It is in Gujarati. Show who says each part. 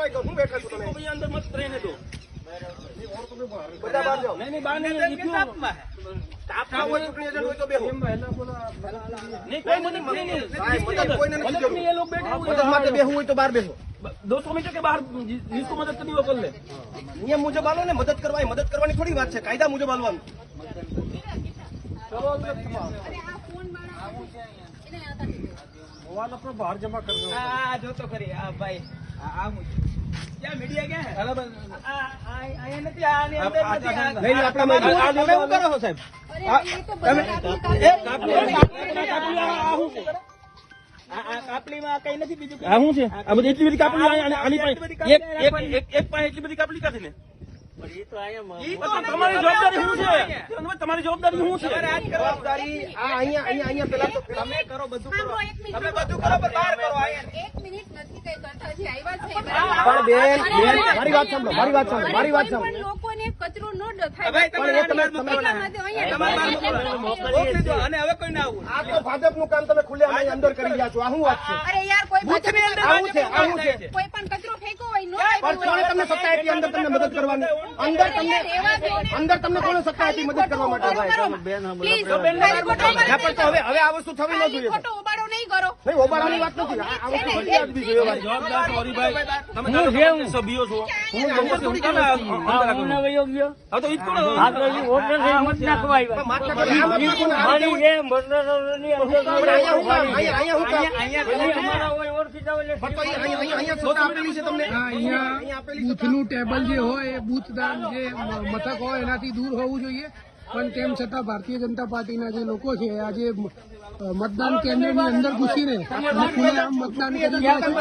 Speaker 1: ભાઈ હું બેઠા છું તમે
Speaker 2: अंदर मत रहने दो
Speaker 1: બધા બહાર જાઓ
Speaker 2: नहीं बाहर नहीं
Speaker 1: સ્ટાફમાં હોય ચૂંટણી એજન્ટ હોય તો બેહો
Speaker 2: नहीं कोई मदद नहीं
Speaker 1: ભાઈ મદદ કોઈને નથી
Speaker 2: मदद नहीं
Speaker 1: જરૂર
Speaker 2: ये लोग बैठे हुए
Speaker 1: મદદ માટે બેહવું હોય તો બહાર બેહો
Speaker 2: 200 मीटर के बाहर जिसको मदद करनी वो कर ले
Speaker 1: નિયમ મુજબ આલો ને મદદ કરવાની થોડી વાત છે કાયદા મુજબ આલવાનું
Speaker 2: मोबाइल अपना बाहर जमा कर दो
Speaker 3: जो तो करिए भाई क्या मीडिया क्या है
Speaker 1: લઈ લો આપણા તમે શું કરો છો સાહેબ
Speaker 3: કાપલી માં કઈ નથી બીજું
Speaker 2: આ શું છે આ બધી એટલી બધી કાપલી આની પાસે એક પાસે એટલી બધી કાપલી કાઢી ને તમારી જવાબદારી શું છે તમારી જવાબદારી શું છે
Speaker 1: જવાબદારી આ અહીંયા પેલા તો
Speaker 3: તમે કરો બધું કરો
Speaker 4: તમે
Speaker 3: બધું કરો પણ બહાર કરો અહીંયા
Speaker 4: 1 મિનિટ નથી કઈ કરતા જે આવ્યા છે
Speaker 1: પણ બેન મારી વાત સાંભળો મારી વાત સાંભળો
Speaker 4: પણ લોકોને કચરો ન થાય
Speaker 3: ભાઈ
Speaker 1: પણ એ તમે
Speaker 3: મોકલી દો અને હવે કોઈ ના આવું
Speaker 1: આ તો ભાજપનું કામ તમે ખુલ્લેઆમ અહીં અંદર કરી રહ્યા છો આ શું વાત છે
Speaker 4: અરે યાર કોઈ
Speaker 3: બૂથની અંદર
Speaker 1: આવું છે આવું છે
Speaker 4: કોઈ પણ કચરો ફેંકો હોય નો
Speaker 1: પણ કોણે તમને સત્તા આપી અંદર તમને મદદ કરવાની અંદર તમને કોણે સત્તા આપી મદદ કરવા માટે પણ તો હવે આ વસ્તુ થવી ન જોઈએ
Speaker 4: ખોટો ઉબાડો નહીં કરો
Speaker 1: નહીં ઓબાળાની વાત નથી આ વસ્તુ ફરિયાદ બી જોઈએ મારી.
Speaker 2: જવાબદાર સોરી ભાઈ તમે સભ્યો છો હવે તો ઈ જ કરો
Speaker 1: પણ માથા પર આમ આપી કોને આમ કેવું? પણ અહીંયા હું કામ? પણ તો અહીંયા સત્તા આપેલી છે તમને અહીંયા આપેલી સત્તા.
Speaker 5: બૂથનું ટેબલ જે હોય એ બૂથદાન જે મથક હોય એનાથી દૂર હોવું જોઈએ પણ તેમ છતાં ભારતીય જનતા પાર્ટીના જે લોકો છે આજે મતદાન કેન્દ્રની અંદર ઘૂસીને ખુલ્લેઆમ મતદાન કરી રહ્યા છે